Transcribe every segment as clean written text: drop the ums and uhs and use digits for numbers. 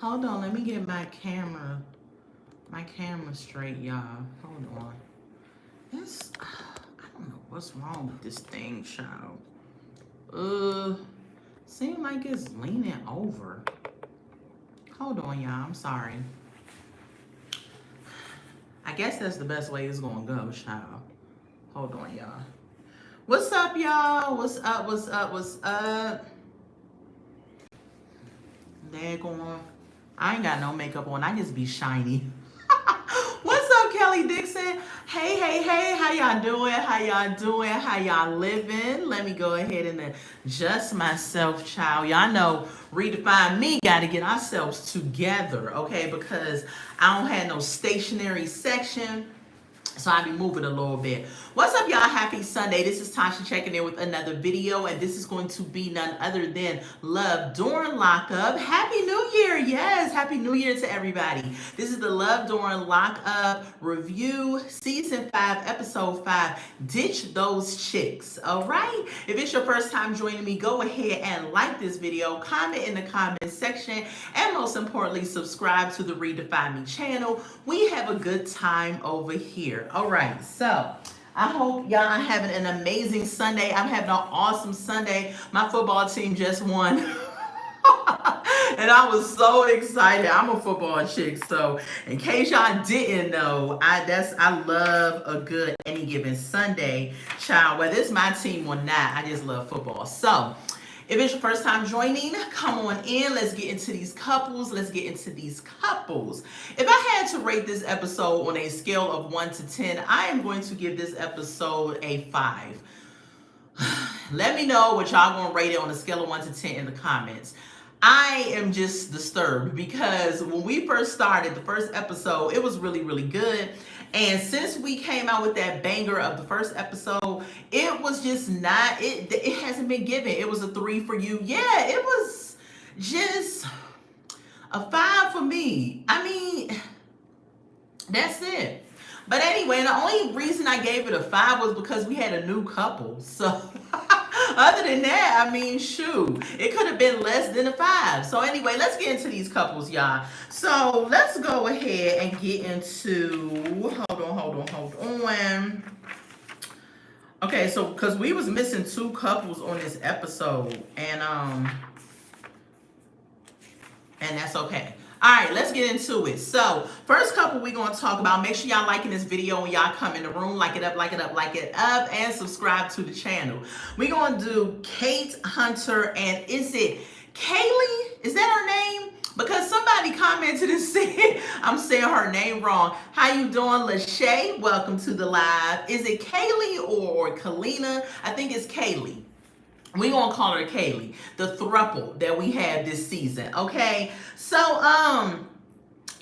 Hold on, let me get my camera straight, y'all. Hold on. I don't know what's wrong with this thing, child. Seem like it's leaning over. Hold on, y'all. I'm sorry. I guess that's the best way it's gonna go, child. Hold on, y'all. What's up, y'all? What's up? What's up? What's up? Daggone. I ain't got no makeup on. I just be shiny. What's up, Kelly Dixon? Hey, hey, hey. How y'all doing? How y'all doing? How y'all living? Let me go ahead and adjust myself, child. Y'all know Redefine Me got to get ourselves together, okay? Because I don't have no stationary section. So I'll be moving a little bit. What's up, y'all? Happy Sunday. This is Tasha checking in with another video, and this is going to be none other than Love During Lockup. Happy New Year. Yes, Happy New Year to everybody. This is the Love During Lockup review, season 5, episode 5, Ditch Those Chicks. All right? If it's your first time joining me, go ahead and like this video, comment in the comment section, and most importantly, subscribe to the Redefine Me channel. We have a good time over here. All right, so I hope y'all are having an amazing Sunday. I'm having an awesome Sunday. My football team just won. And I was so excited. I'm a football chick, so in case y'all didn't know, I love a good any given Sunday, child. Whether it's my team or not, I just love football. So if it's your first time joining, come on in. Let's get into these couples. If I had to rate this episode on a scale of 1 to 10, I am going to give this episode a 5. Let me know what y'all gonna rate it on a scale of 1 to 10 in the comments. I am just disturbed because when we first started the first episode, it was really, really good. And since we came out with that banger of the first episode, it was just not, it hasn't been given. It was a 3 for you. Yeah, it was just a 5 for me. I mean, that's it. But anyway, the only reason I gave it a 5 was because we had a new couple. So other than that, I mean, shoot, it could have been less than a 5. So anyway, let's get into these couples, y'all. So let's go ahead and get into, hold on. Okay, so because we was missing 2 couples on this episode, and that's okay. All right, let's get into it. So, first couple we're going to talk about. Make sure y'all liking this video when y'all come in the room. Like it up, and subscribe to the channel. We're going to do Kate, Hunter, and is it Kaylee? Is that her name? Because somebody commented and said I'm saying her name wrong. How you doing, Lachey? Welcome to the live. Is it Kaylee or Kalina? I think it's Kaylee. We gonna call her Kaylee, the throuple that we had this season, okay? So,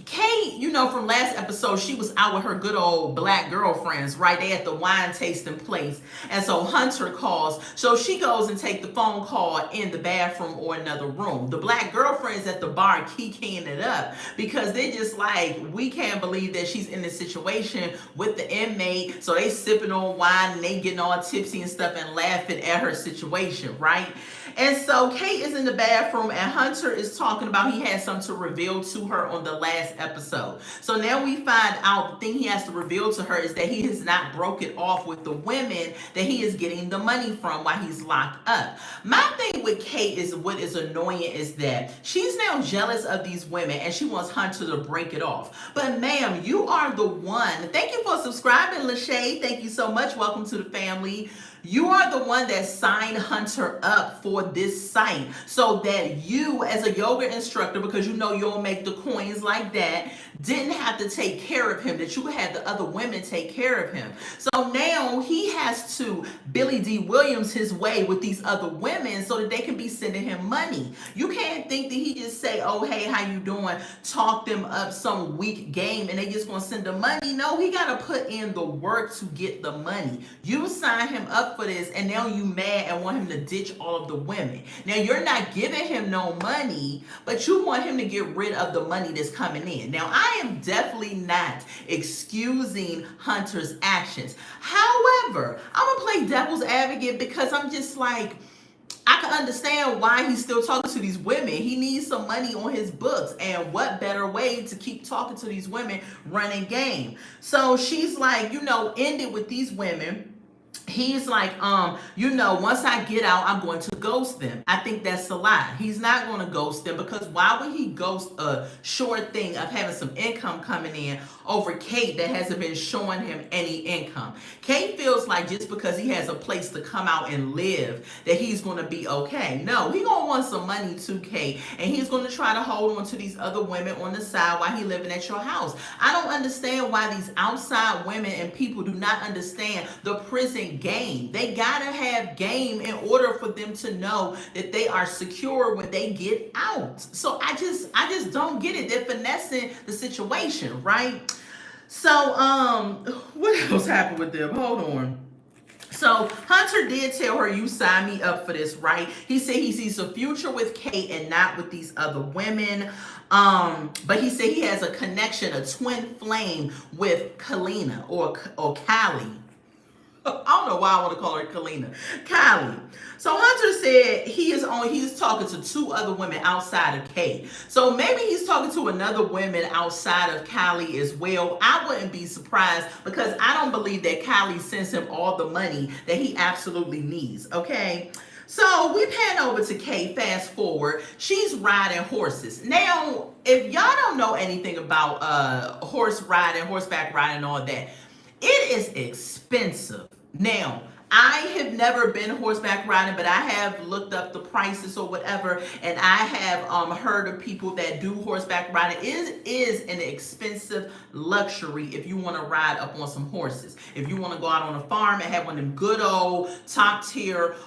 Kate, you know, from last episode, she was out with her good old black girlfriends, right? They at the wine tasting place. And so Hunter calls. So she goes and take the phone call in the bathroom or another room. The black girlfriends at the bar keying it up because they just like, we can't believe that she's in this situation with the inmate. So they sipping on wine and they getting all tipsy and stuff and laughing at her situation, right? And so Kate is in the bathroom and Hunter is talking about he had something to reveal to her on the last episode. So now we find out the thing he has to reveal to her is that he has not broken off with the women that he is getting the money from while he's locked up. My thing with Kate is what is annoying is that she's now jealous of these women and she wants Hunter to break it off. But ma'am, you are the one. Thank you for subscribing, Lachey. Thank you so much. Welcome to the family. You are the one that signed Hunter up for this site so that you, as a yoga instructor, because you know you'll make the coins like that, didn't have to take care of him, that you had the other women take care of him. So now he has to Billy D. Williams his way with these other women so that they can be sending him money. You can't think that he just say, oh, hey, how you doing? Talk them up some weak game and they just gonna send the money. No, he gotta put in the work to get the money. You sign him up for this and now you mad and want him to ditch all of the women. Now you're not giving him no money, but you want him to get rid of the money that's coming in. Now I am definitely not excusing Hunter's actions. However, I'm gonna play devil's advocate because I'm just like, I can understand why he's still talking to these women. He needs some money on his books. And what better way to keep talking to these women, running game? So she's like, end it with these women. He's like, once I get out, I'm going to ghost them. I think that's a lie. He's not going to ghost them, because why would he ghost a short thing of having some income coming in over Kate that hasn't been showing him any income? Kate feels like just because he has a place to come out and live that he's going to be okay. No, he's going to want some money too, Kate, and he's going to try to hold on to these other women on the side while he living at your house. I don't understand why these outside women and people do not understand the prison game. They gotta have game in order for them to know that they are secure when they get out. So I just don't get it. They're finessing the situation, right? So what else happened with them? Hold on. So Hunter did tell her, you sign me up for this, right? He said he sees a future with Kate and not with these other women. But he said he has a connection, a twin flame with Kalina or Callie. I don't know why I want to call her Kalina. Kylie. So Hunter said he's talking to two other women outside of Kate. So maybe he's talking to another woman outside of Kylie as well. I wouldn't be surprised, because I don't believe that Kylie sends him all the money that he absolutely needs. Okay. So we pan over to Kate, fast forward. She's riding horses. Now, if y'all don't know anything about horse riding, horseback riding, and all that, it is expensive. Now, I have never been horseback riding, but I have looked up the prices or whatever, and I have heard of people that do horseback riding. It is an expensive luxury if you want to ride up on some horses. If you want to go out on a farm and have one of them good old top tier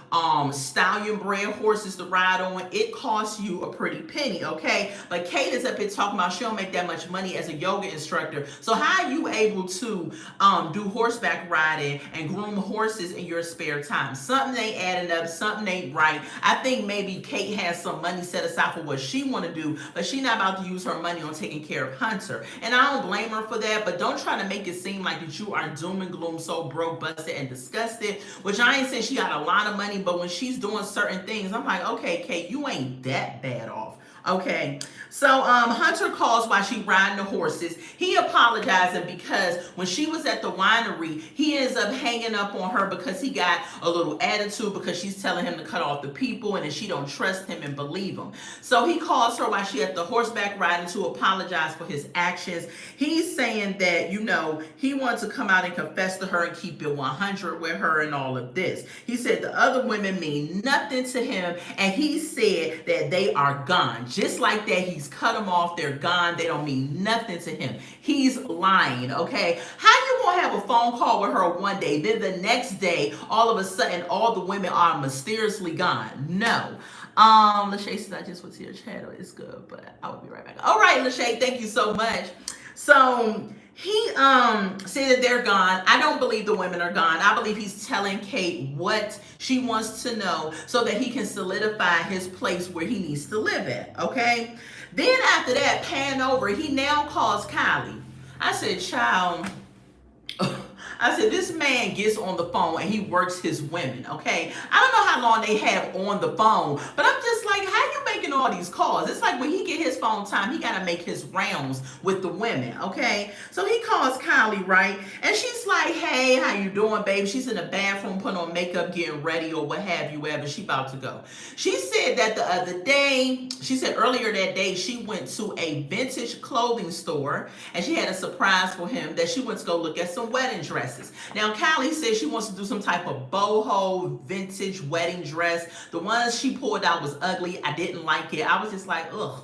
stallion bred horses to ride on, it costs you a pretty penny, okay? But Kate is up here talking about she don't make that much money as a yoga instructor. So how are you able to do horseback riding and groom horses in your spare time? Something ain't adding up, something ain't right. I think maybe Kate has some money set aside for what she want to do, but she not about to use her money on taking care of Hunter. And I don't blame her for that, but don't try to make it seem like that you are doom and gloom, so broke, busted, and disgusted, which I ain't saying she got a lot of money, but when she's doing certain things, I'm like, okay, Kate, you ain't that bad off. Okay, so Hunter calls while she riding the horses. He apologizing because when she was at the winery, he ends up hanging up on her because he got a little attitude because she's telling him to cut off the people and then she don't trust him and believe him. So he calls her while she at the horseback riding to apologize for his actions. He's saying that, he wants to come out and confess to her and keep it 100 with her and all of this. He said the other women mean nothing to him, and he said that they are gone. Just like that, he's cut them off. They're gone. They don't mean nothing to him. He's lying, okay? How you gonna have a phone call with her one day, then the next day, all of a sudden, all the women are mysteriously gone? No. Lachey says, I just went to your channel. It's good, but I will be right back. All right, Lachey, thank you so much. So he said that they're gone. I don't believe the women are gone. I believe he's telling Kate what she wants to know so that he can solidify his place where he needs to live at, okay? Then after that, pan over, he now calls Kylie. I said, child, I said, this man gets on the phone and he works his women, okay? I don't know how long they have on the phone, but I'm just like, how you making all these calls? It's like when he get his phone time, he got to make his rounds with the women, okay? So he calls Kylie, right? And she's like, hey, how you doing, babe? She's in the bathroom putting on makeup, getting ready or what have you, wherever she about to go. She said that the other day, she said earlier that day, she went to a vintage clothing store and she had a surprise for him that she went to go look at some wedding dresses. Now, Kylie says she wants to do some type of boho vintage wedding dress. The ones she pulled out was ugly. I didn't like it. I was just like, ugh.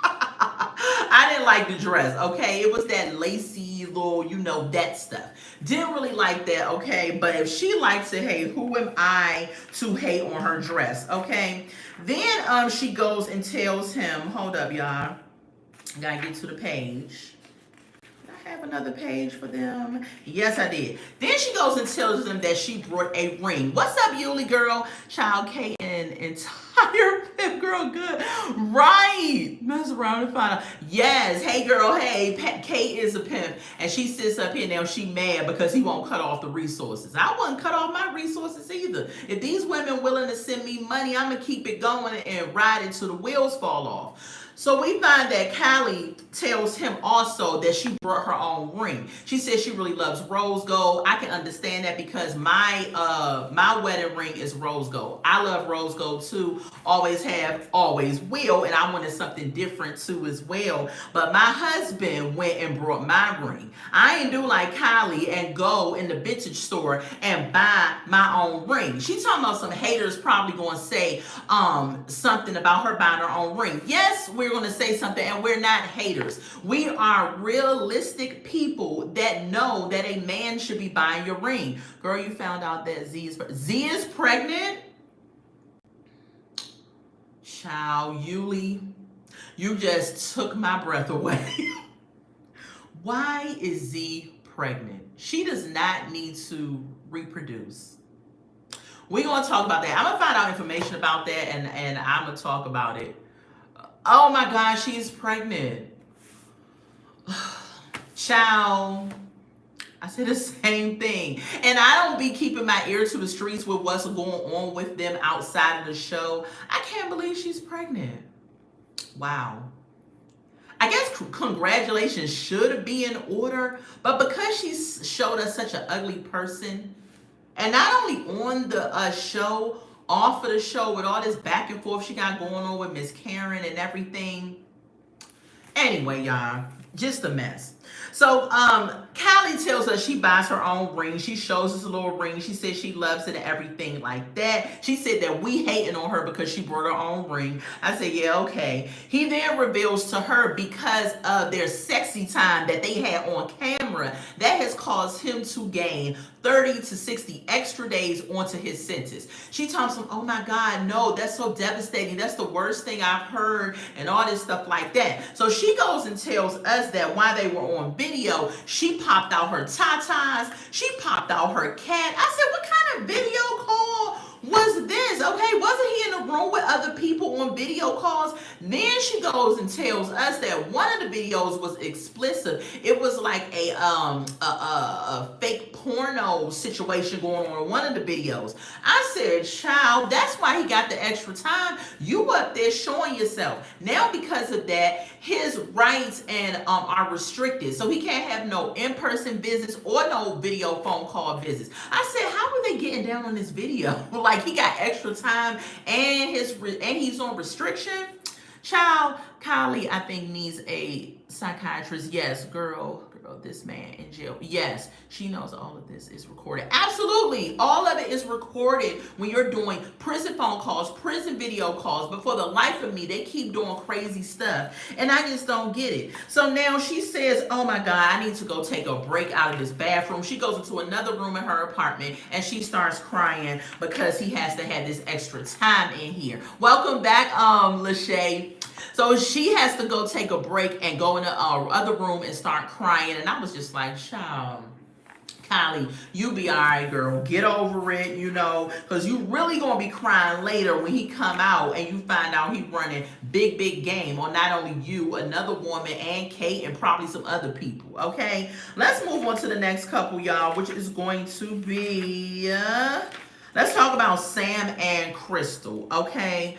I didn't like the dress, okay? It was that lacy little, that stuff. Didn't really like that, okay? But if she likes it, hey, who am I to hate on her dress, okay? Then she goes and tells him, hold up, y'all. Gotta get to the page. have another page for them? Yes, I did. Then she goes and tells them that she brought a ring. What's up, Yuli girl? Child K and entire pimp girl, good. Right. Mess around and find out. Yes. Hey, girl. Hey, Kate is a pimp. And she sits up here now. She mad because he won't cut off the resources. I wouldn't cut off my resources either. If these women willing to send me money, I'm going to keep it going and ride it till the wheels fall off. So we find that Callie tells him also that she brought her own ring. She says she really loves rose gold. I can understand that because my wedding ring is rose gold. I love rose gold too. Always have, always will, and I wanted something different too as well. But my husband went and brought my ring. I ain't do like Callie and go in the vintage store and buy my own ring. She talking about some haters probably going to say something about her buying her own ring. Yes, we're going to say something, and we're not haters. We are realistic people that know that a man should be buying your ring. Girl, you found out that Z is pregnant? Child, Yuli, you just took my breath away. Why is Z pregnant? She does not need to reproduce. We're going to talk about that. I'm going to find out information about that, and I'm going to talk about it. Oh my God, she's pregnant. Child, I said the same thing. And I don't be keeping my ear to the streets with what's going on with them outside of the show. I can't believe she's pregnant. Wow. I guess congratulations should be in order, but because she showed us such an ugly person, and not only on the show, off of the show with all this back and forth she got going on with Miss Karen and everything. Anyway, y'all, just a mess. So Callie tells us she buys her own ring. She shows us a little ring. She says she loves it and everything like that. She said that we hating on her because she brought her own ring. I said, yeah, okay. He then reveals to her because of their sexy time that they had on camera, that has caused him to gain 30 to 60 extra days onto his sentence. She tells him, oh my God, no, that's so devastating. That's the worst thing I've heard and all this stuff like that. So she goes and tells us that while they were on video, she popped out her tatas. She popped out her cat. I said, what kind of video call was this? Okay, wasn't he in the room with other people on video calls? Then she goes and tells us that one of the videos was explicit. It was like a fake porno situation going on in one of the videos. I said, child, that's why he got the extra time. You up there showing yourself. Now because of that, his rights and are restricted. So he can't have no in-person visits or no video phone call visits. I said, how are they getting down on this video? Like he got extra time and he's on restriction. Child, Kylie, I think, needs a psychiatrist. Yes, girl, this man in jail. Yes, she knows all of this is recorded. Absolutely. All of it is recorded when you're doing prison phone calls, prison video calls. But for the life of me, they keep doing crazy stuff. And I just don't get it. So now she says, oh my God, I need to go take a break out of this bathroom. She goes into another room in her apartment and she starts crying because he has to have this extra time in here. Welcome back, Lachey. So she has to go take a break and go in the other room and start crying. And I was just like, child, Kylie, you be all right, girl. Get over it, you know, because you really going to be crying later when he come out and you find out he running big game on not only you, another woman, and Kate, and probably some other people, okay? Let's move on to the next couple, y'all, which is going to be, let's talk about Sam and Crystal, okay?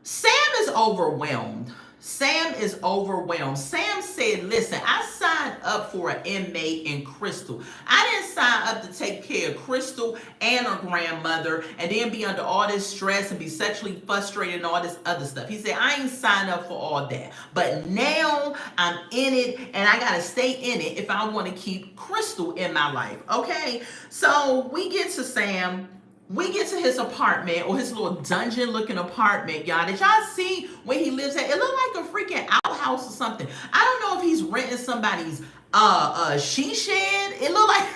Sam is overwhelmed. Sam is overwhelmed. Sam said, listen, I signed up for an inmate in Crystal. I didn't sign up to take care of Crystal and her grandmother and then be under all this stress and be sexually frustrated and all this other stuff. He said, I ain't signed up for all that. But now I'm in it and I got to stay in it if I want to keep Crystal in my life. Okay? So we get to Sam. We get to his apartment, or his little dungeon-looking apartment, y'all. Did y'all see where he lives at? It looked like a freaking outhouse or something. I don't know if he's renting somebody's she shed. It looked like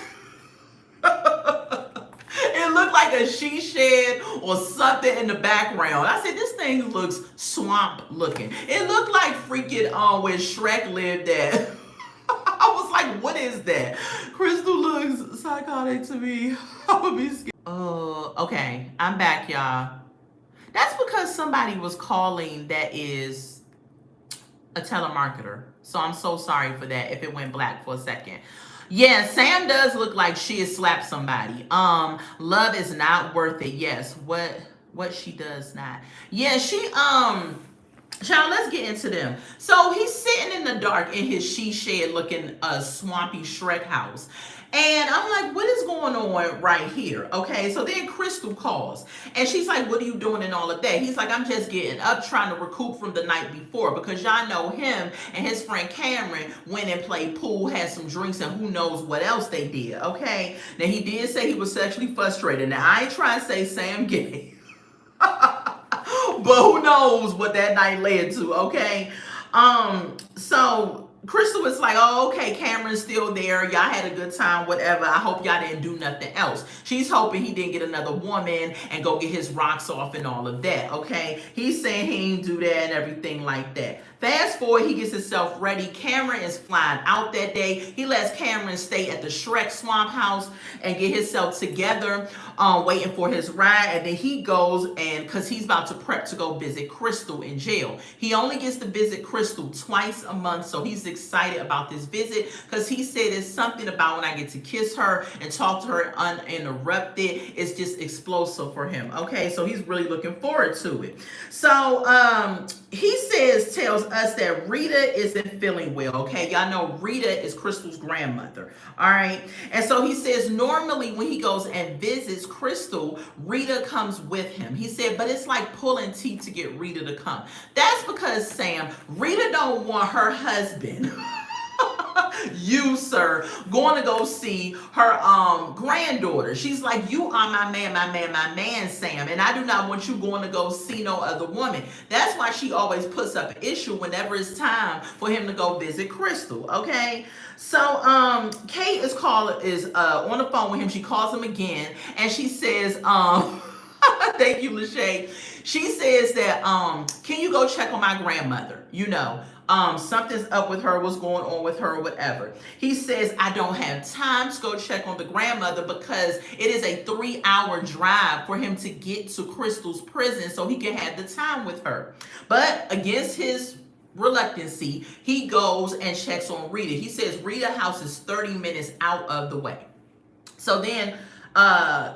it looked like a she shed or something in the background. I said, this thing looks swamp looking. It looked like freaking where Shrek lived at. I was like, is that? Crystal looks psychotic to me. I'm gonna be scared. Okay. I'm back, y'all. That's because somebody was calling that is a telemarketer. So I'm so sorry for that if it went black for a second. Yeah, Sam does look like she has slapped somebody. Love is not worth it. Yes. What she does not. Yeah, child, let's get into them. So he's sitting in the dark in his she shed looking swampy Shrek house. And I'm like, what is going on right here? Okay, so then Crystal calls and she's like, what are you doing and all of that? He's like, I'm just getting up trying to recoup from the night before, because y'all know him and his friend Cameron went and played pool, had some drinks, and who knows what else they did. Okay, now he did say he was sexually frustrated. Now I ain't trying to say Sam gay. But who knows what that night led to, okay? So Crystal was like, oh, okay, Cameron's still there. Y'all had a good time, whatever. I hope y'all didn't do nothing else. She's hoping he didn't get another woman and go get his rocks off and all of that, okay? He's saying he ain't do that and everything like that. Fast forward, he gets himself ready. Cameron is flying out that day. He lets Cameron stay at the Shrek Swamp House and get himself together, waiting for his ride. And then he goes, and because he's about to prep to go visit Crystal in jail. He only gets to visit Crystal twice a month, so he's excited about this visit because he said it's something about when I get to kiss her and talk to her uninterrupted. It's just explosive for him. Okay, so he's really looking forward to it. So he tells us that Rita isn't feeling well. Okay, y'all know Rita is Crystal's grandmother. All right, and so he says normally when he goes and visits Crystal, Rita comes with him. He said, but it's like pulling teeth to get Rita to come. That's because, Sam, Rita don't want her husband you, sir, going to go see her granddaughter. She's like, you are my man, Sam, and I do not want you going to go see no other woman. That's why she always puts up an issue whenever it's time for him to go visit Crystal, okay? So Kate is on the phone with him. She calls him again, and she says, thank you, Lachey. She says that, can you go check on my grandmother? You know, something's up with her, what's going on with her, whatever. He says, I don't have time to go check on the grandmother because it is a 3-hour drive for him to get to Crystal's prison so he can have the time with her. But against his reluctancy, he goes and checks on Rita. He says Rita's house is 30 minutes out of the way. So then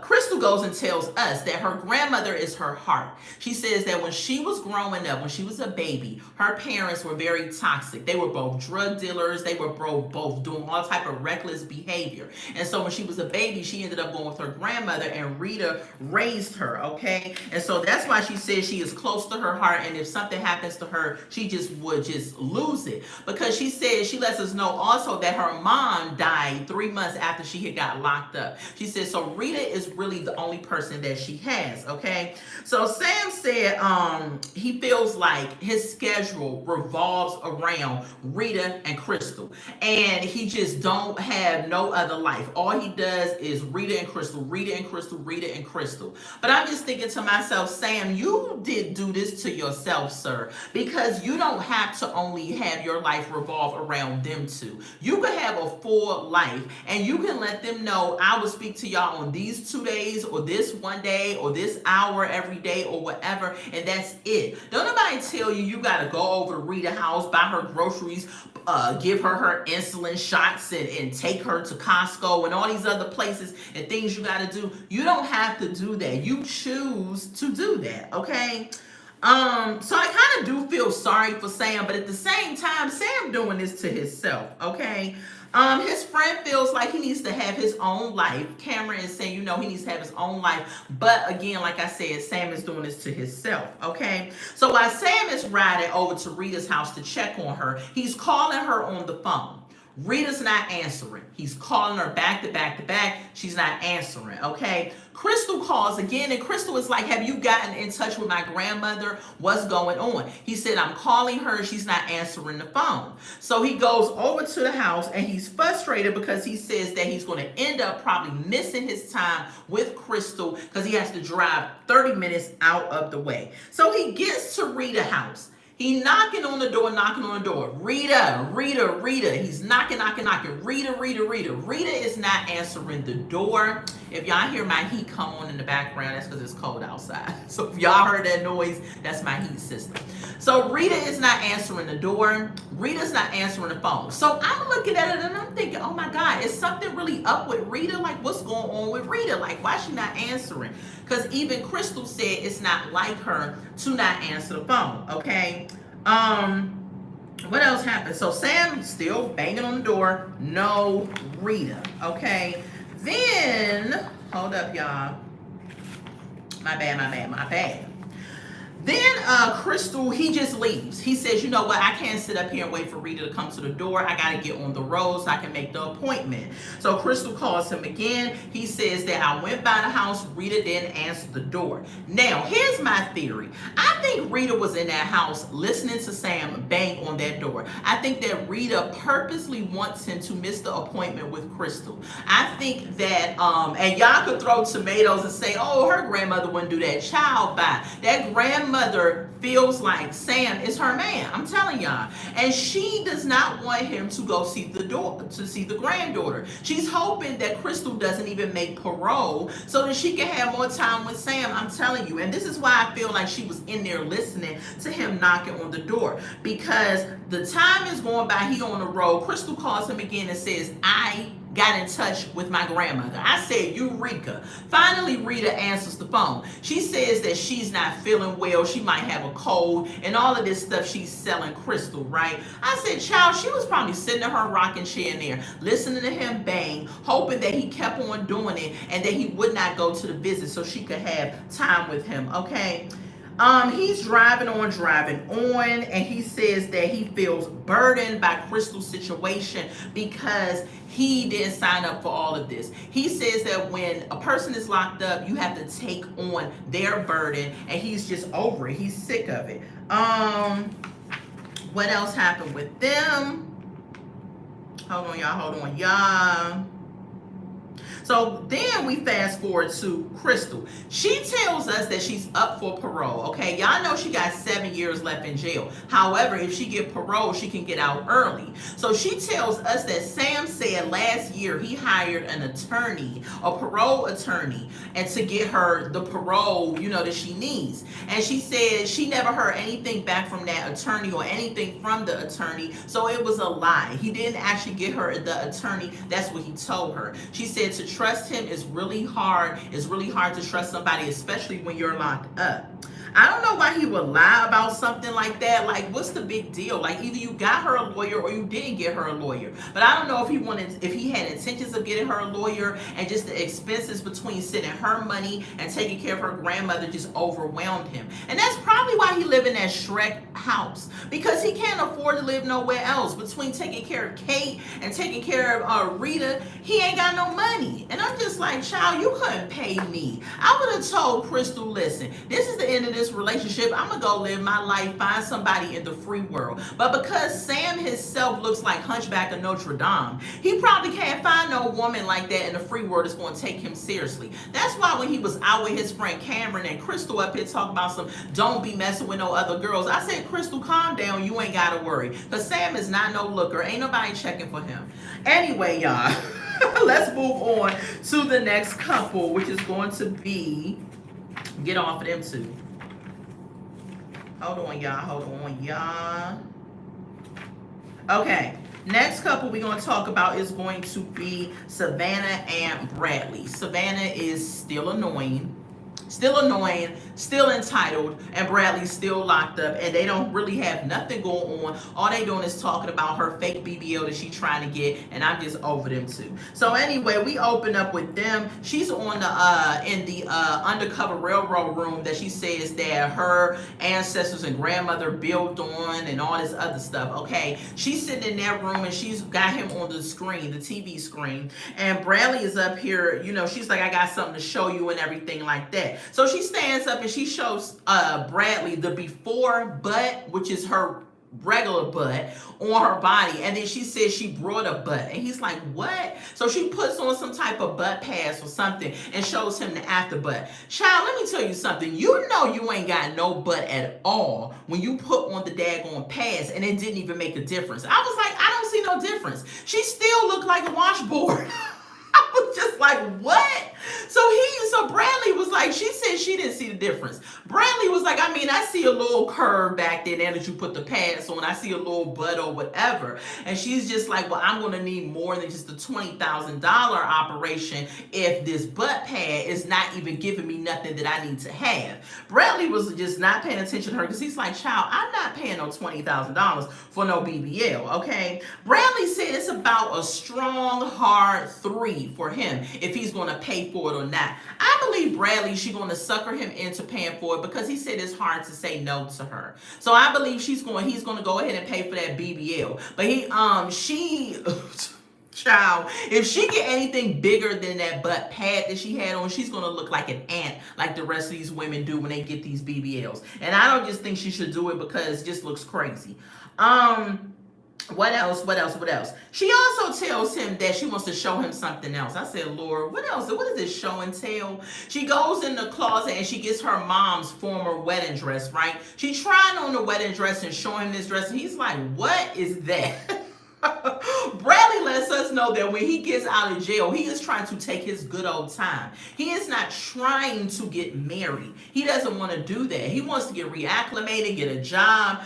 Crystal goes and tells us that her grandmother is her heart. She says that when she was growing up, when she was a baby, her parents were very toxic. They were both drug dealers. They were both doing all type of reckless behavior. And so when she was a baby, she ended up going with her grandmother, and Rita raised her, okay? And so that's why she says she is close to her heart, and if something happens to her, she would lose it. Because she says, she lets us know also that her mom died 3 months after she had got locked up. She says, so Rita is really the only person that she has, okay? So Sam said he feels like his schedule revolves around Rita and Crystal, and he just don't have no other life. All he does is Rita and Crystal, Rita and Crystal, Rita and Crystal. But I'm just thinking to myself, Sam, you did do this to yourself, sir, because you don't have to only have your life revolve around them two. You could have a full life, and you can let them know, I will speak to y'all on these 2 days, or this 1 day, or this hour every day, or whatever, and that's it. Don't nobody tell you you gotta go over to Rita's house, buy her groceries, give her insulin shots, and take her to Costco and all these other places and things you gotta do. You don't have to do that. You choose to do that, okay? So I kind of do feel sorry for Sam, but at the same time, Sam doing this to himself, okay? His friend feels like he needs to have his own life. Cameron is saying, he needs to have his own life. But again, like I said, Sam is doing this to himself, okay? So while Sam is riding over to Rita's house to check on her, he's calling her on the phone. Rita's not answering. He's calling her back to back to back. She's not answering, okay? Crystal calls again, and Crystal is like, have you gotten in touch with my grandmother? What's going on? He said, I'm calling her. She's not answering the phone. So he goes over to the house, and he's frustrated because he says that he's going to end up probably missing his time with Crystal because he has to drive 30 minutes out of the way. So he gets to Rita's house. He knocking on the door, knocking on the door. Rita, Rita, Rita. He's knocking, knocking, knocking. Rita, Rita, Rita. Rita is not answering the door. If y'all hear my heat come on in the background, that's because it's cold outside. So if y'all heard that noise, that's my heat system. So Rita is not answering the door. Rita's not answering the phone. So I'm looking at it and I'm thinking, oh my God, is something really up with Rita? Like, what's going on with Rita? Like, why is she not answering? Because even Crystal said it's not like her to not answer the phone, okay? What else happened? So Sam still banging on the door. No Rita, okay? Then, hold up, y'all. My bad. Then Crystal, he just leaves. He says, you know what, I can't sit up here and wait for Rita to come to the door. I got to get on the road so I can make the appointment. So Crystal calls him again. He says that I went by the house. Rita didn't answer the door. Now, here's my theory. I think Rita was in that house listening to Sam bang on that door. I think that Rita purposely wants him to miss the appointment with Crystal. I think that, and y'all could throw tomatoes and say, oh, her grandmother wouldn't do that. Child, bye. That grandmother feels like Sam is her man. I'm telling y'all. And she does not want him to go see the granddaughter. She's hoping that Crystal doesn't even make parole so that she can have more time with Sam. I'm telling you. And this is why I feel like she was in there listening to him knocking on the door. Because the time is going by, he on the road. Crystal calls him again and says, I got in touch with my grandmother. I said, Eureka. Finally, Rita answers the phone. She says that she's not feeling well. She might have a cold and all of this stuff she's selling Crystal, right? I said, child, she was probably sitting in her rocking chair in there, listening to him bang, hoping that he kept on doing it and that he would not go to the visit so she could have time with him, okay? He's driving on, and he says that he feels burdened by Crystal's situation because he didn't sign up for all of this. He says that when a person is locked up, you have to take on their burden, and he's just over it. He's sick of it. What else happened with them? Hold on, y'all. So then we fast forward to Crystal. She tells us that she's up for parole, okay? Y'all know she got 7 years left in jail. However, if she get parole, she can get out early. So she tells us that Sam said last year he hired an attorney, a parole attorney, and to get her the parole, you know, that she needs. And she said she never heard anything back from that attorney or anything from the attorney, so it was a lie. He didn't actually get her the attorney. That's what he told her. She said to trust him is really hard. It's really hard to trust somebody, especially when you're locked up. I don't know why he would lie about something like that. Like, what's the big deal? Like, either you got her a lawyer or you didn't get her a lawyer. But I don't know if he had intentions of getting her a lawyer, and just the expenses between sending her money and taking care of her grandmother just overwhelmed him. And that's probably why he lived in that Shrek house, because he can't afford to live nowhere else. Between taking care of Kate and taking care of Rita, he ain't got no money. And I'm just like, child, you couldn't pay me. I would have told Crystal, listen, this is the end of this relationship. I'm gonna go live my life, find somebody in the free world. But because Sam himself looks like Hunchback of Notre Dame, he probably can't find no woman like that in the free world that's gonna take him seriously. That's why when he was out with his friend Cameron and Crystal up here talking about some don't be messing with no other girls, I said, Crystal, calm down, you ain't gotta worry, because Sam is not no looker. Ain't nobody checking for him. Anyway, y'all, let's move on to the next couple, which is going to be, get off of them two. Hold on, y'all. Okay, next couple we're going to talk about is going to be Savannah and Bradley. Savannah is still annoying, still entitled, and Bradley's still locked up, and they don't really have nothing going on. All they doing is talking about her fake BBL that she's trying to get, and I'm just over them too. So anyway, we open up with them. She's on the in the undercover railroad room that she says that her ancestors and grandmother built on and all this other stuff, okay? She's sitting in that room and she's got him on the screen, the TV screen, and Bradley is up here, you know, she's like, I got something to show you and everything like that. So she stands up and she shows Bradley the before butt, which is her regular butt on her body, and then she said she brought a butt, and he's like, what? So she puts on some type of butt pads or something and shows him the after butt. Child, let me tell you something. You know you ain't got no butt at all when you put on the daggone pads, and it didn't even make a difference. I was like, I don't see no difference. She still looked like a washboard. I was just like, what? So Bradley was like, she said she didn't see the difference. Bradley was like, I mean, I see a little curve back there now that you put the pads on. I see a little butt or whatever. And she's just like, well, I'm going to need more than just a $20,000 operation if this butt pad is not even giving me nothing that I need to have. Bradley was just not paying attention to her because he's like, child, I'm not paying no $20,000 for no BBL, okay? Bradley said it's about a strong, hard 3 for him if he's going to pay for it or not. I believe Bradley, she's going to sucker him into paying for it because he said it's hard to say no to her. So I believe he's going to go ahead and pay for that BBL. But she child, if she get anything bigger than that butt pad that she had on, she's gonna look like an ant, like the rest of these women do when they get these BBLs. And I don't just think she should do it because it just looks crazy. What else? She also tells him that she wants to show him something else. I said, Lord, what else? What is this show and tell? She goes in the closet and she gets her mom's former wedding dress, right? She tried on the wedding dress and showing him this dress, and he's like, what is that? Bradley lets us know that when he gets out of jail, he is trying to take his good old time. He is not trying to get married. He doesn't want to do that. He wants to get reacclimated, get a job,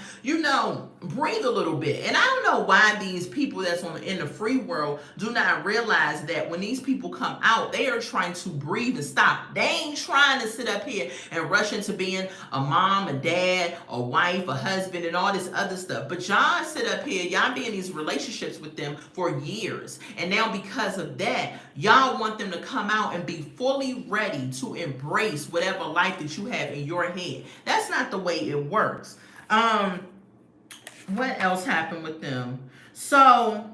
breathe a little bit. And I don't know why these people that's in the free world do not realize that when these people come out, they are trying to breathe and stop. They ain't trying to sit up here and rush into being a mom, a dad, a wife, a husband, and all this other stuff. But y'all sit up here, y'all be in these relationships with them for years. And now because of that, y'all want them to come out and be fully ready to embrace whatever life that you have in your head. That's not the way it works. What else happened with them? So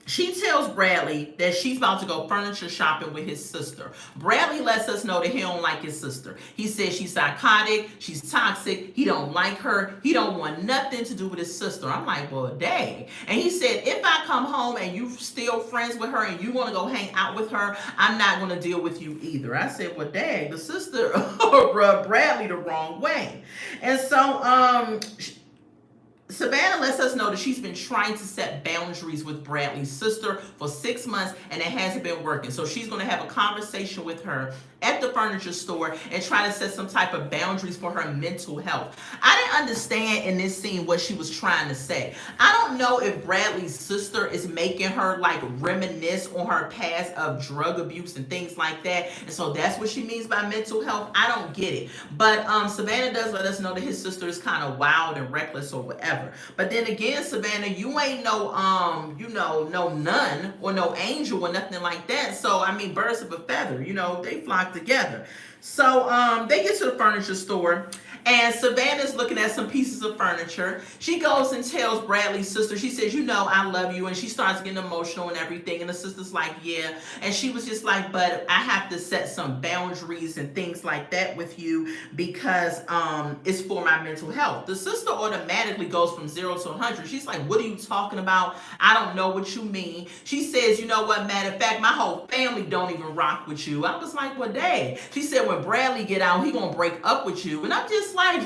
she tells Bradley that she's about to go furniture shopping with his sister. Bradley lets us know that he don't like his sister. He says she's psychotic, she's toxic, he don't like her, he don't want nothing to do with his sister. I'm like, well, dang. And he said, if I come home and you still friends with her and you want to go hang out with her, I'm not going to deal with you either. I said, well, dang, the sister rubbed Bradley the wrong way. And so, Savannah lets us know that she's been trying to set boundaries with Bradley's sister for 6 months, and it hasn't been working. So she's going to have a conversation with her at the furniture store and try to set some type of boundaries for her mental health. I didn't understand in this scene what she was trying to say. I don't know if Bradley's sister is making her like reminisce on her past of drug abuse and things like that, and so that's what she means by mental health. I don't get it. But Savannah does let us know that his sister is kind of wild and reckless or whatever. But then again, Savannah, you ain't no no nun or no angel or nothing like that. So I mean, birds of a feather, they flock together. So they get to the furniture store, and Savannah's looking at some pieces of furniture. She goes and tells Bradley's sister, she says, I love you, and she starts getting emotional and everything, and the sister's like, yeah, and she was just like, but I have to set some boundaries and things like that with you because it's for my mental health. The sister automatically goes from 0 to 100. She's like, what are you talking about? I don't know what you mean. She says, you know what, matter of fact, my whole family don't even rock with you. I was like, well, dang. She said, when Bradley get out, he gonna break up with you. And I'm just like,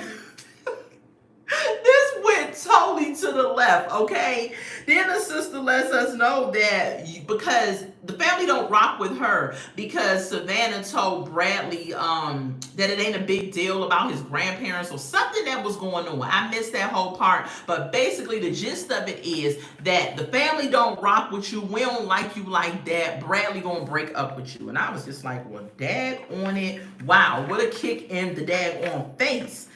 this went totally to the left, okay? Then the sister lets us know that because the family don't rock with her because Savannah told Bradley that it ain't a big deal about his grandparents or something that was going on. I missed that whole part, but basically the gist of it is that the family don't rock with you. We don't like you like that. Bradley gonna break up with you. And I was just like, well, dag on it. Wow, what a kick in the dag on face.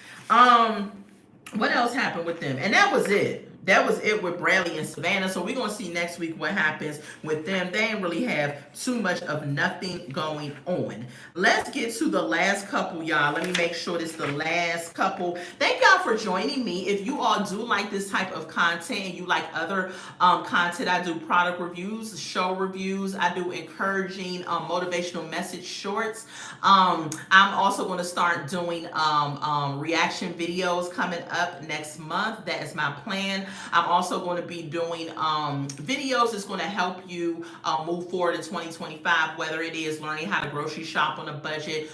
What else happened with them? And that was it. that was it with Bradley and Savannah. So we're gonna see next week what happens with them. They ain't really have too much of nothing going on. Let's get to the last couple, y'all. Let me make sure this is the last couple. Thank y'all for joining me. If you all do like this type of content and you like other content, I do product reviews, show reviews. I do encouraging motivational message shorts. I'm also going to start doing reaction videos coming up next month. That is my plan. I'm also going to be doing videos that's going to help you move forward in 2025, whether it is learning how to grocery shop on a budget,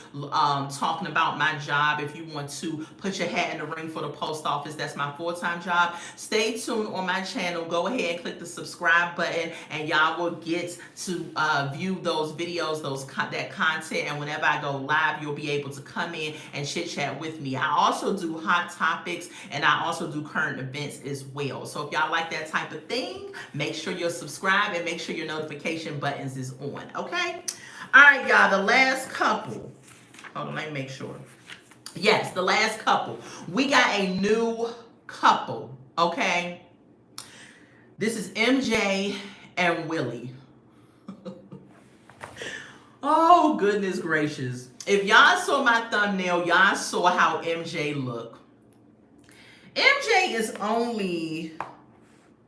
talking about my job. If you want to put your hat in the ring for the post office, that's my full-time job. Stay tuned on my channel. Go ahead and click the subscribe button, and y'all will get to view those videos, that content. And whenever I go live, you'll be able to come in and chit chat with me. I also do hot topics, and I also do current events as well. So if y'all like that type of thing, make sure you're subscribed and make sure your notification buttons is on. Okay. All right, y'all. The last couple. Hold on, let me make sure. Yes, the last couple. We got a new couple. Okay. This is MJ and Willie. Oh, goodness gracious. If y'all saw my thumbnail, y'all saw how MJ looked. MJ is only,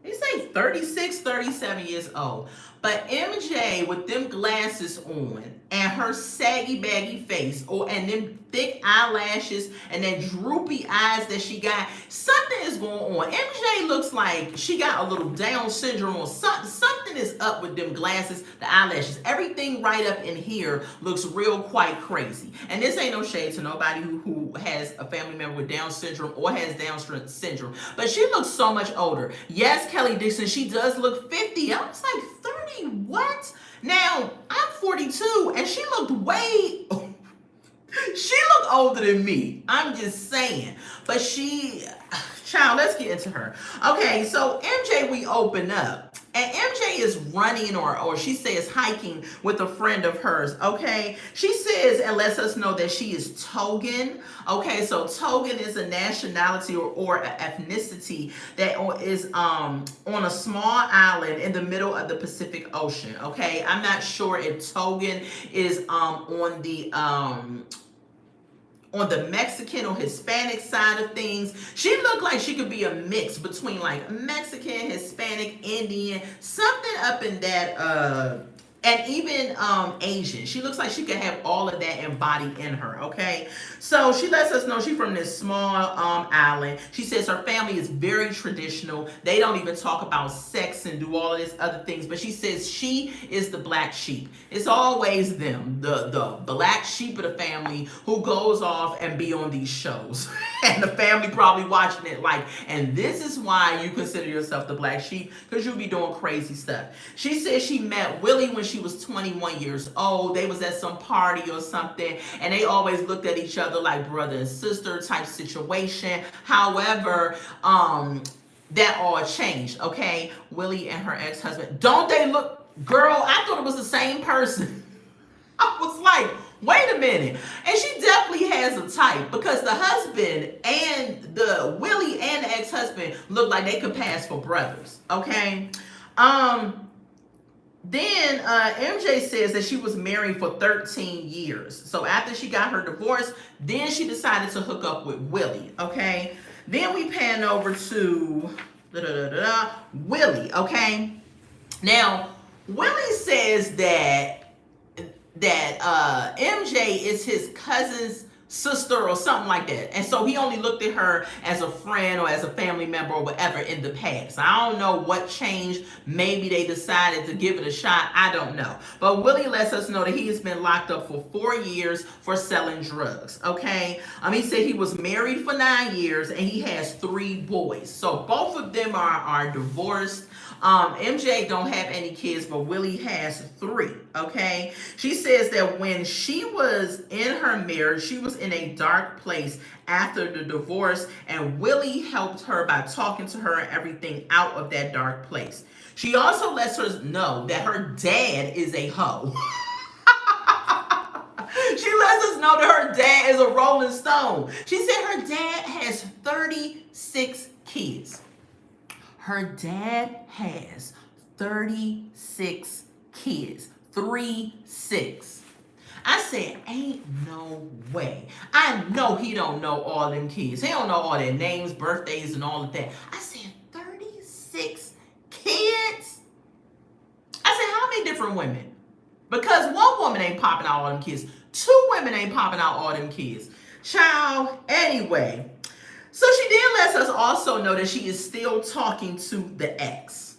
they say 36, 37 years old. But MJ with them glasses on and her saggy baggy face, and them thick eyelashes and that droopy eyes that she got, something is going on. MJ looks like she got a little Down syndrome or something. Something is up with them glasses, the eyelashes. Everything right up in here looks real quite crazy. And this ain't no shade to nobody who has a family member with Down syndrome or has Down syndrome. But she looks so much older. Yes, Kelly Dixon, she does look 50. I was like, 30, what? Now, I'm 42, and she looked way... She looked older than me. I'm just saying. But she... Child, let's get into her. Okay, so MJ, we open up. And MJ is running or she says hiking with a friend of hers, okay? She says and lets us know that she is Togan. Okay, so Togan is a nationality or an ethnicity that is on a small island in the middle of the Pacific Ocean, okay? I'm not sure if Togan is on the Mexican or Hispanic side of things. She looked like she could be a mix between like Mexican, Hispanic, Indian, something up in that, and even Asian. She looks like she could have all of that embodied in her, okay? So she lets us know she's from this small island. She says her family is very traditional. They don't even talk about sex and do all of this other things, but she says she is the black sheep. It's always them, the black sheep of the family who goes off and be on these shows. And the family probably watching it like, and this is why you consider yourself the black sheep, because you'll be doing crazy stuff. She says she met Willie when she was 21 years old. They was at some party or something, and they always looked at each other like brother and sister type situation. However, that all changed, okay? Willie and her ex-husband. Don't they look, girl, I thought it was the same person. I was like, wait a minute. And she definitely has a type, because the husband and the Willie and the ex-husband look like they could pass for brothers, okay? Then MJ says that she was married for 13 years. So after she got her divorce, then she decided to hook up with Willie, okay? Then we pan over to Willie, okay? Now, Willie says that MJ is his cousin's sister or something like that. And so he only looked at her as a friend or as a family member or whatever in the past. I don't know what changed. Maybe they decided to give it a shot. I don't know. But Willie lets us know that he has been locked up for 4 years for selling drugs, okay? He said he was married for 9 years and he has 3 boys. So both of them are divorced. MJ don't have any kids, but Willie has 3, okay? She says that when she was in her marriage, she was in a dark place after the divorce, and Willie helped her by talking to her and everything out of that dark place. She also lets her know that her dad is a hoe. She lets us know that her dad is a Rolling Stone. She said her dad has 36 kids. Her dad has 36 kids. 36. I said, ain't no way. I know he don't know all them kids. He don't know all their names, birthdays, and all of that. I said, 36 kids? I said, how many different women? Because one woman ain't popping out all them kids. Two women ain't popping out all them kids. Child, anyway. So she then lets us also know that she is still talking to the ex.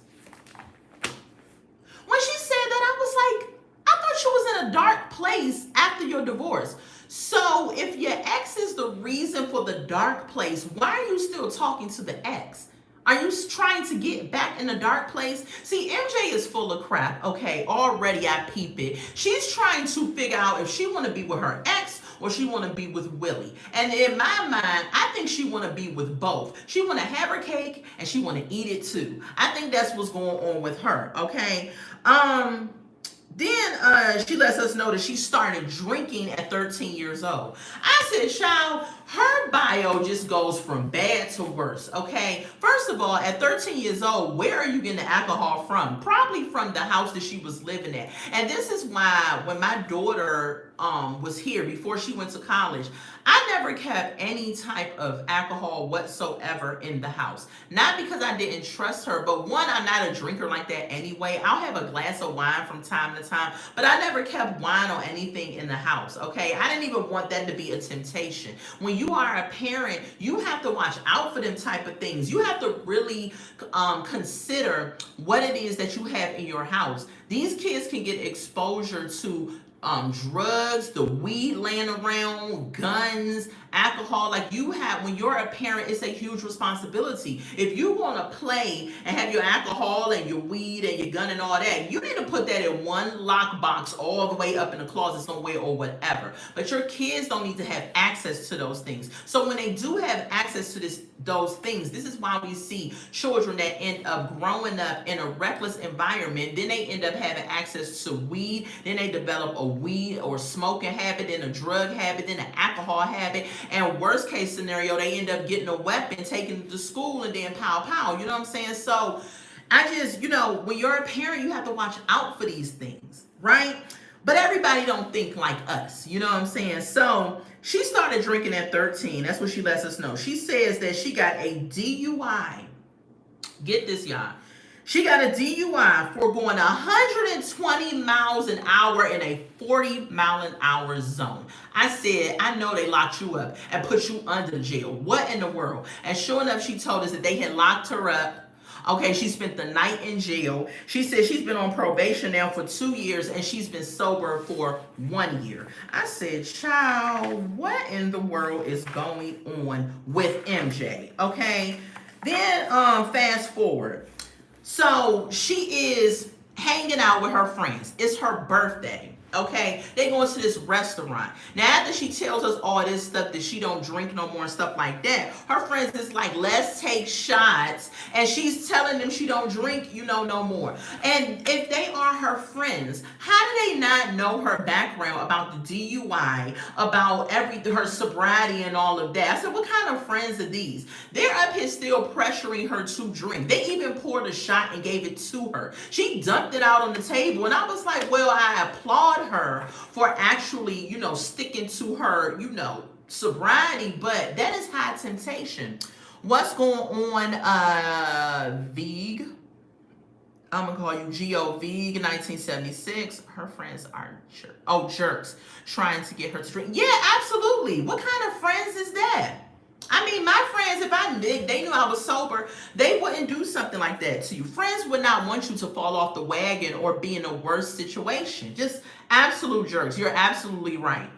When she said that, I was like, I thought you was in a dark place after your divorce. So if your ex is the reason for the dark place, why are you still talking to the ex? Are you trying to get back in a dark place? See, MJ is full of crap, okay? Already I peep it. She's trying to figure out if she want to be with her ex or she want to be with Willie. And in my mind, I think she want to be with both. She want to have her cake and she want to eat it too. I think that's what's going on with her, okay? Then she lets us know that she started drinking at 13 years old. I said, child, her bio just goes from bad to worse, okay? First of all, at 13 years old, where are you getting the alcohol from? Probably from the house that she was living at. And this is why when my daughter was here before she went to college, I never kept any type of alcohol whatsoever in the house. Not because I didn't trust her, but one, I'm not a drinker like that anyway. I'll have a glass of wine from time to time, but I never kept wine or anything in the house, okay? I didn't even want that to be a temptation. When you are a parent, you have to watch out for them type of things. You have to really consider what it is that you have in your house. These kids can get exposure to drugs, the weed laying around, guns, alcohol. Like you have, when you're a parent, it's a huge responsibility. If you want to play and have your alcohol and your weed and your gun and all that, you need to put that in one lockbox all the way up in the closet somewhere or whatever. But your kids don't need to have access to those things. So when they do have access to those things, this is why we see children that end up growing up in a reckless environment. Then they end up having access to weed. Then they develop a weed or smoking habit, then a drug habit, then an alcohol habit. And worst case scenario, they end up getting a weapon, taking it to school, and then pow pow. You know what I'm saying? So I just, when you're a parent, you have to watch out for these things, right? But everybody don't think like us. You know what I'm saying? So she started drinking at 13. That's what she lets us know. She says that she got a DUI. Get this, y'all. She got a DUI for going 120 miles an hour in a 40-mile-an-hour zone. I said, I know they locked you up and put you under jail. What in the world? And sure enough, she told us that they had locked her up. Okay, she spent the night in jail. She said she's been on probation now for 2 years and she's been sober for 1 year. I said, child, what in the world is going on with MJ? Okay, then fast forward. So she is hanging out with her friends. It's her birthday. Okay, they going to this restaurant. Now, after she tells us all this stuff that she don't drink no more and stuff like that, her friends is like, let's take shots. And she's telling them she don't drink, no more. And if they are her friends, how do they not know her background about the DUI, about her sobriety and all of that? I said, what kind of friends are these? They're up here still pressuring her to drink. They even poured a shot and gave it to her. She dumped it out on the table. And I was like, well, I applaud her for actually, sticking to her, sobriety, but that is high temptation. What's going on, Vig? I'm gonna call you G.O. Vig, 1976. Her friends are jerks trying to get her to drink. Yeah, absolutely. What kind of friends is that? I mean, my friends, if they knew I was sober, they wouldn't do something like that to you. Friends would not want you to fall off the wagon or be in a worse situation. Just absolute jerks. You're absolutely right.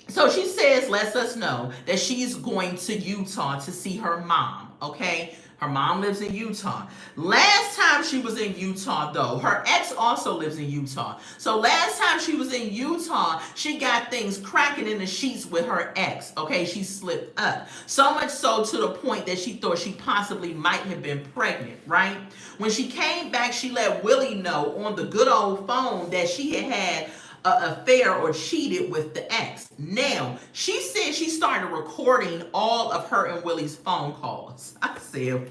So she lets us know that she's going to Utah to see her mom, okay? Her mom lives in Utah. Last time she was in Utah, though, her ex also lives in Utah. So last time she was in Utah, she got things cracking in the sheets with her ex. Okay, she slipped up. So much so to the point that she thought she possibly might have been pregnant, right? When she came back, she let Willie know on the good old phone that she had an affair or cheated with the ex. Now, she said she started recording all of her and Willie's phone calls. I said,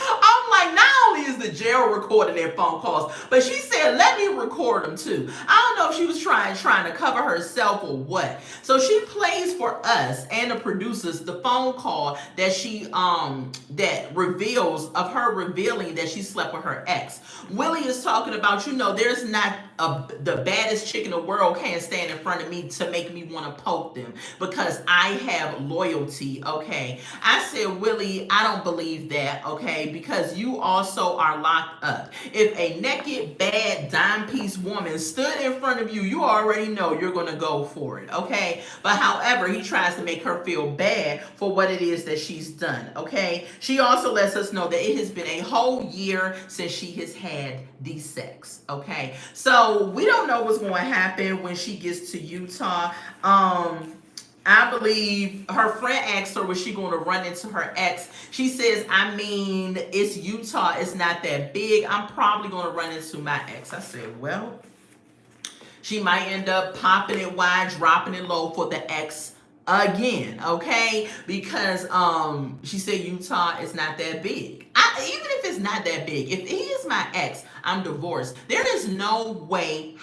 I'm like, not only is the jail recording their phone calls, but she said, let me record them too. I don't know if she was trying to cover herself or what. So she plays for us and the producers the phone call that she that reveals of her revealing that she slept with her ex. Willie is talking about, there's not the baddest chick in the world can't stand in front of me to make me want to poke them because I have loyalty, okay? I said, Willie, I don't believe that, okay? Because you also are locked up. If a naked, bad, dime piece woman stood in front of you, you already know you're going to go for it, okay? But however, he tries to make her feel bad for what it is that she's done, okay? She also lets us know that it has been a whole year since she has had the sex, okay? So we don't know what's going to happen when she gets to Utah. I believe her friend asked her, was she going to run into her ex? She says, I mean, it's Utah. It's not that big. I'm probably going to run into my ex. I said, well, she might end up popping it wide, dropping it low for the ex again, okay? Because she said Utah is not that big. Even if it's not that big, if he is my ex, I'm divorced. There is no way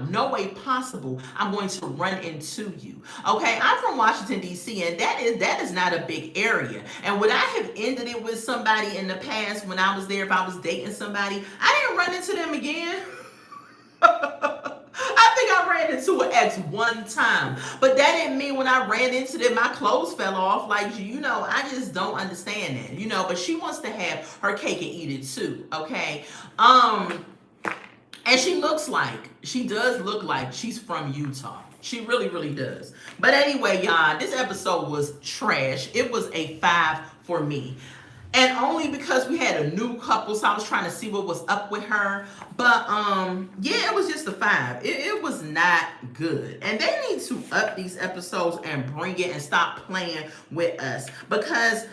no way possible I'm going to run into you. Okay, I'm from Washington, D.C., and that is not a big area. And would I have ended it with somebody in the past when I was there, if I was dating somebody, I didn't run into them again. I think I ran into an ex one time, but that didn't mean when I ran into them, my clothes fell off. Like, I just don't understand that, but she wants to have her cake and eat it too, okay? And she does look like she's from Utah. She really, really does. But anyway, y'all, this episode was trash. It was a 5 for me. And only because we had a new couple, so I was trying to see what was up with her. But yeah, it was just a 5. It was not good. And they need to up these episodes and bring it and stop playing with us. Because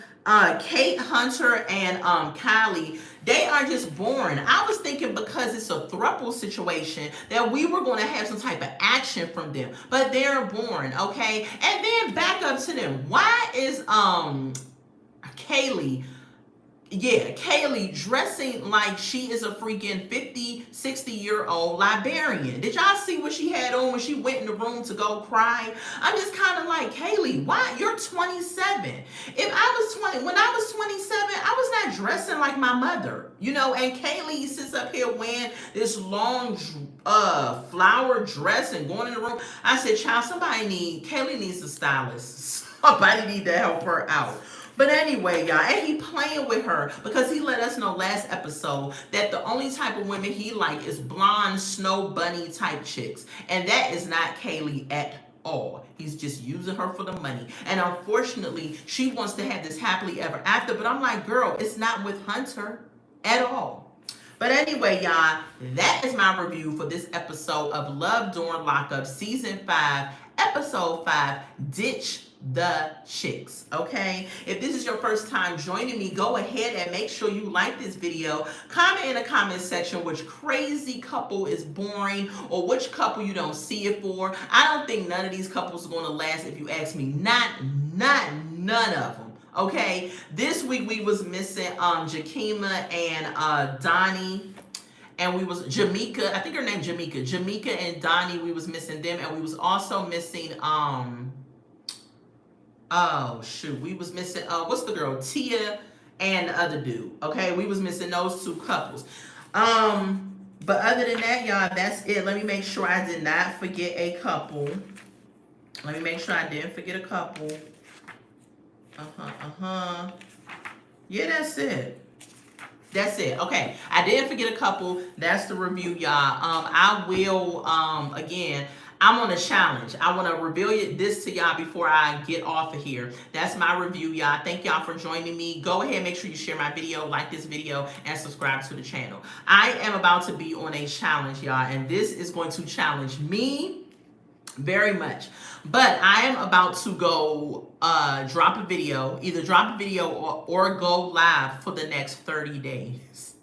Kate, Hunter, and Kylie, they are just boring. I was thinking because it's a throuple situation that we were going to have some type of action from them. But they're boring, okay? And then back up to them. Why is Kaylee dressing like she is a freaking 50, 60-year-old librarian? Did y'all see what she had on when she went in the room to go cry? I'm just kind of like, Kaylee, why? You're 27. When I was 27, I was not dressing like my mother, and Kaylee sits up here wearing this long flower dress and going in the room. I said, child, Kaylee needs a stylist. Somebody need to help her out. But anyway, y'all, and he playing with her because he let us know last episode that the only type of women he like is blonde, snow bunny type chicks. And that is not Kaylee at all. He's just using her for the money. And unfortunately, she wants to have this happily ever after. But I'm like, girl, it's not with Hunter at all. But anyway, y'all, that is my review for this episode of Love During Lockup, Season 5, Episode 5, Ditch the Chicks, okay? If this is your first time joining me, go ahead and make sure you like this video. Comment in the comment section which crazy couple is boring or which couple you don't see it for. I don't think none of these couples are going to last if you ask me. None of them. Okay, this week we was missing Jakima and Donnie, and we was Jamaica. I think her name Jamaica. Jamaica and Donnie. We was missing them, and we was also missing oh shoot, we was missing what's the girl, Tia, and the other dude. Okay, we was missing those two couples. But other than that, y'all, that's it. Let me make sure I did not forget a couple. Let me make sure I didn't forget a couple. Yeah, that's it. That's it. Okay, I didn't forget a couple. That's the review, y'all. I will again, I'm on a challenge. I want to reveal this to y'all before I get off of here. That's my review, y'all. Thank y'all for joining me. Go ahead, make sure you share my video, like this video, and subscribe to the channel. I am about to be on a challenge, y'all, and this is going to challenge me very much. But I am about to go drop a video, either drop a video or go live for the next 30 days.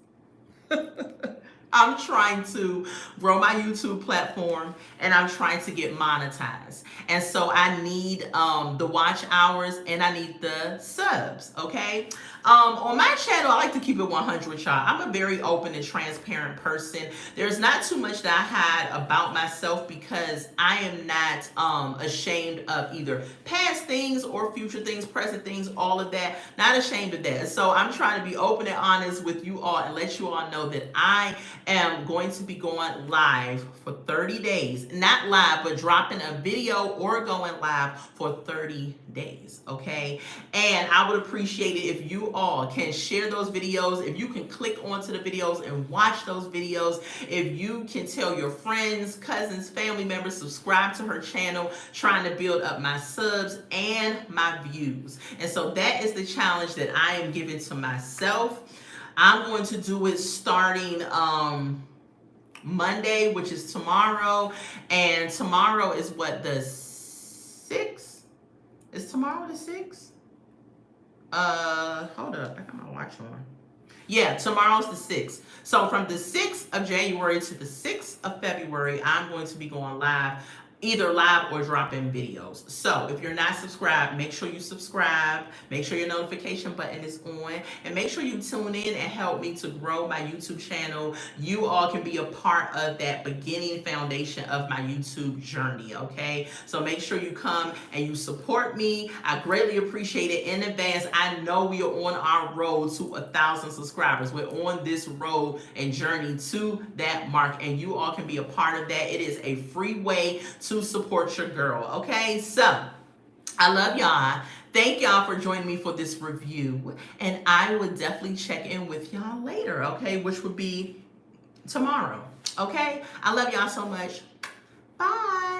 I'm trying to grow my YouTube platform and I'm trying to get monetized. And so I need the watch hours and I need the subs, okay? On my channel, I like to keep it 100 with y'all. I'm a very open and transparent person. There's not too much that I hide about myself because I am not ashamed of either past things or future things, present things, all of that. Not ashamed of that. So I'm trying to be open and honest with you all and let you all know that I am going to be going live for 30 days. Not live, but dropping a video or going live for 30 days, okay? And I would appreciate it if you all can share those videos, if you can click onto the videos and watch those videos, if you can tell your friends, cousins, family members, subscribe to her channel, trying to build up my subs and my views. And so that is the challenge that I am giving to myself. I'm going to do it starting Monday, which is tomorrow. And tomorrow is what, the 6th? Is tomorrow the 6th? Hold up. I got my watch on. Yeah, tomorrow's the 6th. So from the 6th of January to the 6th of February, I'm going to be going live, either live or dropping videos. So if you're not subscribed, make sure you subscribe. Make sure your notification button is on. And make sure you tune in and help me to grow my YouTube channel. You all can be a part of that beginning foundation of my YouTube journey, okay? So make sure you come and you support me. I greatly appreciate it in advance. I know we are on our road to 1,000 subscribers. We're on this road and journey to that mark, and you all can be a part of that. It is a free way to support your girl, okay? So I love y'all. Thank y'all for joining me for this review, and I will definitely check in with y'all later, okay, which would be tomorrow, okay? I love y'all so much. Bye.